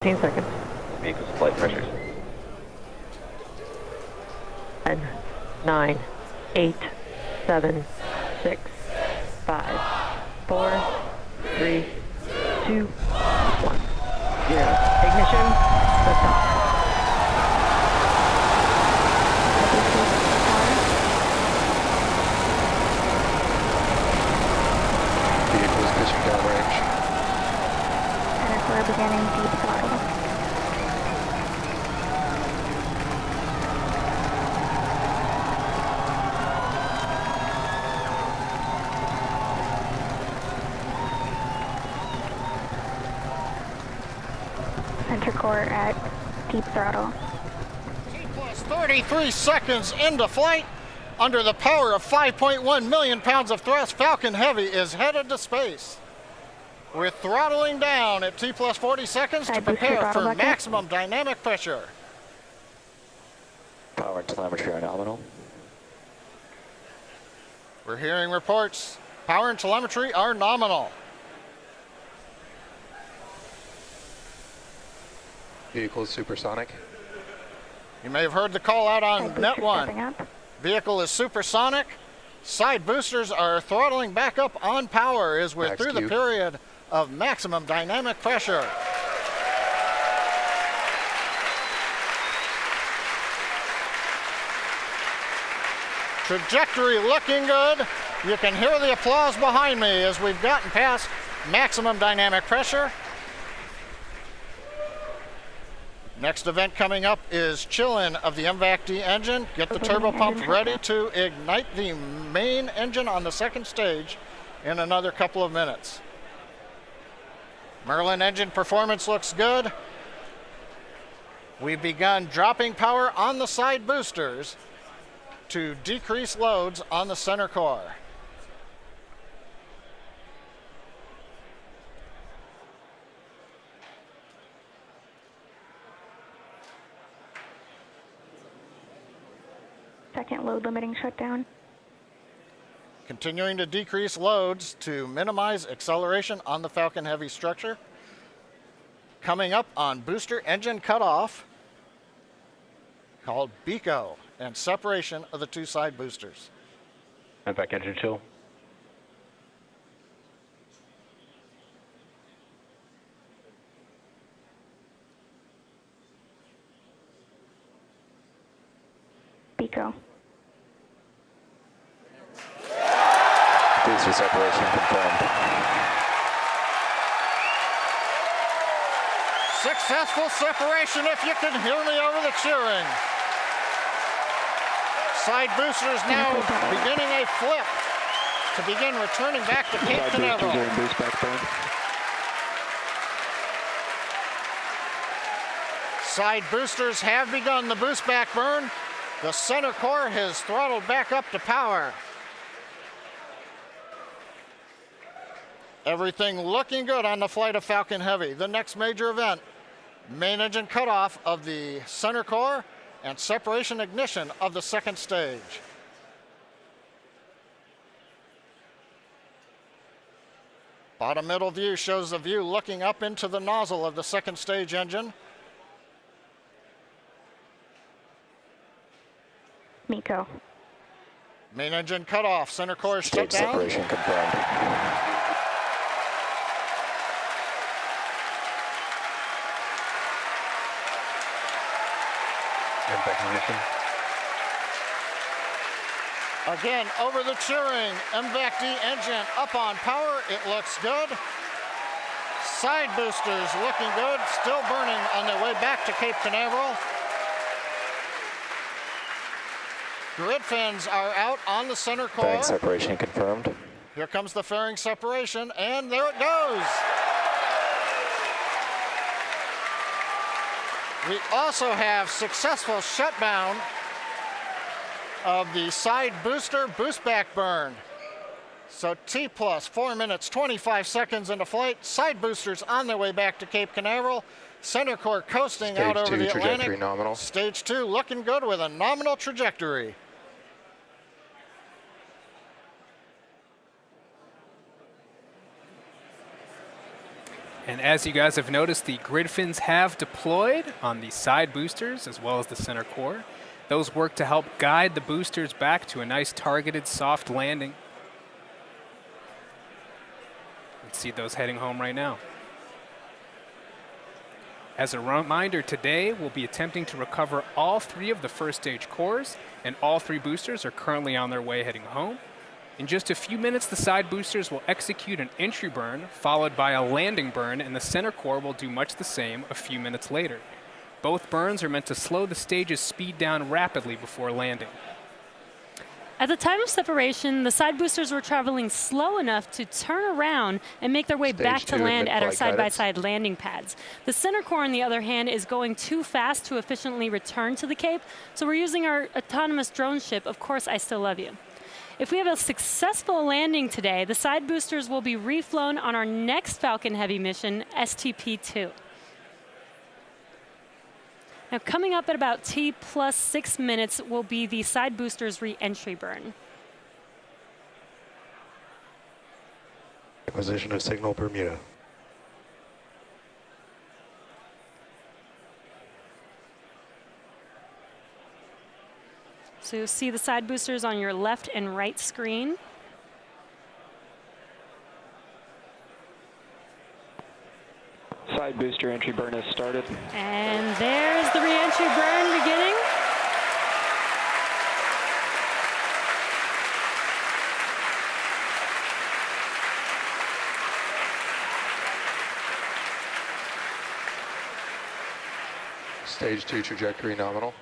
15 seconds. Vehicle's flight pressures. 10, 9, 8, 7, 6, 5, 4, 3, 2, 1, 0. Ignition, liftoff. Vehicles pitching downrange. And we're beginning deep throttle. Center core at deep throttle. T plus 33 seconds into flight. Under the power of 5.1 million pounds of thrust, Falcon Heavy is headed to space. We're throttling down at T plus 40 seconds to prepare for maximum dynamic pressure. Power and telemetry are nominal. We're hearing reports. Power and telemetry are nominal. Vehicle is supersonic. You may have heard the call out on Net 1. Vehicle is supersonic. Side boosters are throttling back up on power as we're through the period of maximum dynamic pressure. Trajectory looking good. You can hear the applause behind me as we've gotten past maximum dynamic pressure. Next event coming up is chill-in of the MVAC-D engine. Get the turbo pump ready to ignite the main engine on the second stage in another couple of minutes. Merlin engine performance looks good. We've begun dropping power on the side boosters to decrease loads on the center core. Second load limiting shutdown. Continuing to decrease loads to minimize acceleration on the Falcon Heavy structure. Coming up on booster engine cutoff, called BECO, and separation of the two side boosters. MVAC engine chill. BECO. Booster separation confirmed. Successful separation, if you can hear me over the cheering. Side boosters now beginning a flip to begin returning back to Cape Canaveral. Boost back burn. Side boosters have begun the boost back burn. The center core has throttled back up to power. Everything looking good on the flight of Falcon Heavy. The next major event, main engine cutoff of the center core and separation ignition of the second stage. Bottom middle view shows the view looking up into the nozzle of the second stage engine. MECO. Main engine cutoff, center core shut down. Separation confirmed. MVAC ignition. Again, over the cheering, MVAC-D engine up on power. It looks good. Side boosters looking good, still burning on their way back to Cape Canaveral. Grid fins are out on the center core. Fairing separation confirmed. Here comes the fairing separation, and there it goes. We also have successful shutdown of the side booster boost back burn. So T plus 4 minutes, 25 seconds into flight. Side boosters on their way back to Cape Canaveral. Center core coasting out over the Atlantic. Trajectory nominal. Stage 2 looking good with a nominal trajectory. And as you guys have noticed, the grid fins have deployed on the side boosters as well as the center core. Those work to help guide the boosters back to a nice targeted soft landing. Let's see those heading home right now. As a reminder, today we'll be attempting to recover all 3 of the first stage cores, and all 3 boosters are currently on their way heading home. In just a few minutes, the side boosters will execute an entry burn, followed by a landing burn, and the center core will do much the same a few minutes later. Both burns are meant to slow the stage's speed down rapidly before landing. At the time of separation, the side boosters were traveling slow enough to turn around and make their way back to land at our side-by-side landing pads. The center core, on the other hand, is going too fast to efficiently return to the Cape, so we're using our autonomous drone ship, Of Course I Still Love You. If we have a successful landing today, the side boosters will be reflown on our next Falcon Heavy mission, STP-2. Now, coming up at about T plus 6 minutes will be the side boosters re-entry burn. Acquisition of signal Bermuda. So you'll see the side boosters on your left and right screen. Side booster entry burn has started. And there's the re-entry burn beginning. Stage 2 trajectory nominal.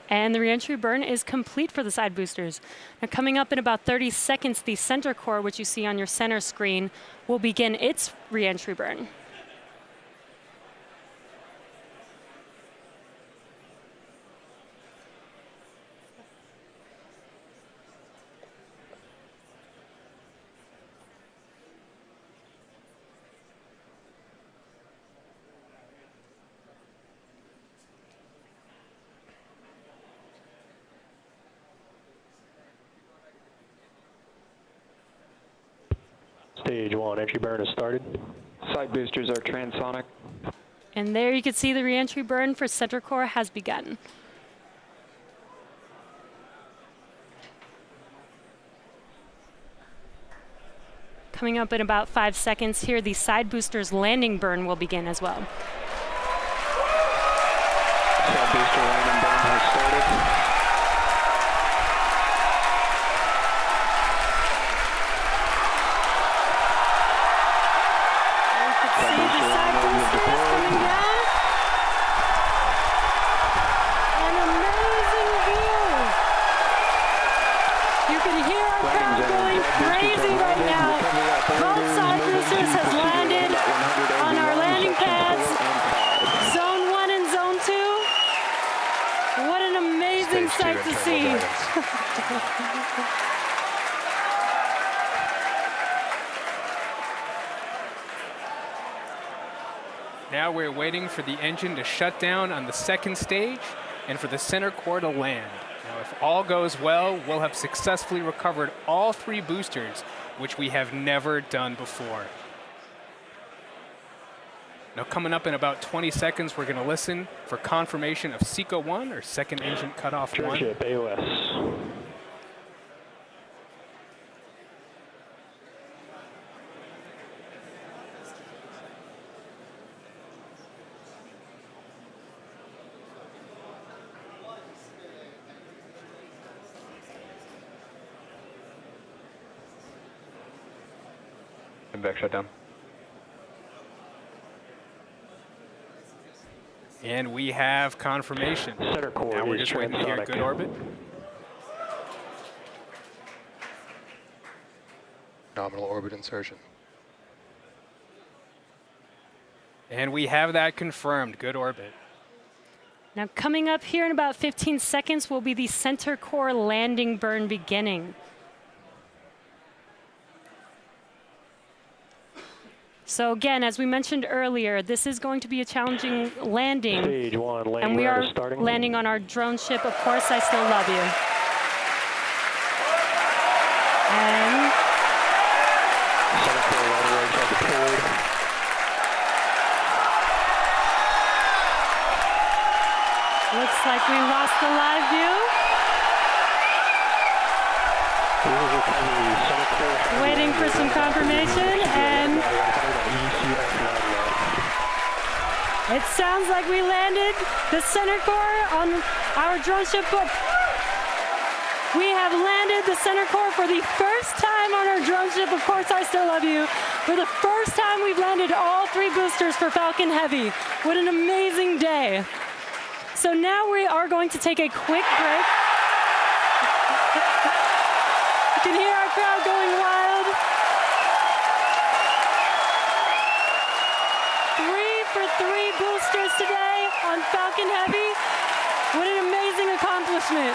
And the re-entry burn is complete for the side boosters. Now, coming up in about 30 seconds, the center core, which you see on your center screen, will begin its re-entry burn. Stage 1 entry burn has started. Side boosters are transonic. And there you can see the re-entry burn for center core has begun. Coming up in about 5 seconds here, the side boosters landing burn will begin as well. Side booster landing burn has started. Sight to see. Now we're waiting for the engine to shut down on the second stage and for the center core to land. Now, if all goes well, we'll have successfully recovered all 3 boosters, which we have never done before. Now, coming up in about 20 seconds, we're going to listen for confirmation of SECO 1, or second engine cutoff 1. Ship AOS. Back shutdown. And we have confirmation. Center core now we're is just waiting to hear transonic. good orbit. Nominal orbit insertion. And we have that confirmed. Good orbit. Now, coming up here in about 15 seconds will be the center core landing burn beginning. So again, as we mentioned earlier, this is going to be a challenging landing. Stage 1 landing and we are starting. landing on our drone ship, Of Course I Still Love You. And Center core landing range have deployed. Looks like we lost the live view. Waiting for some confirmation, and it sounds like we landed the center core on our drone ship. We have landed the center core for the first time on our drone ship. Of course, I Still Love You. For the first time, we've landed all 3 boosters for Falcon Heavy. What an amazing day. So now we are going to take a quick break. You can hear our crowd going wild. 3 for 3 boosters today on Falcon Heavy. What an amazing accomplishment.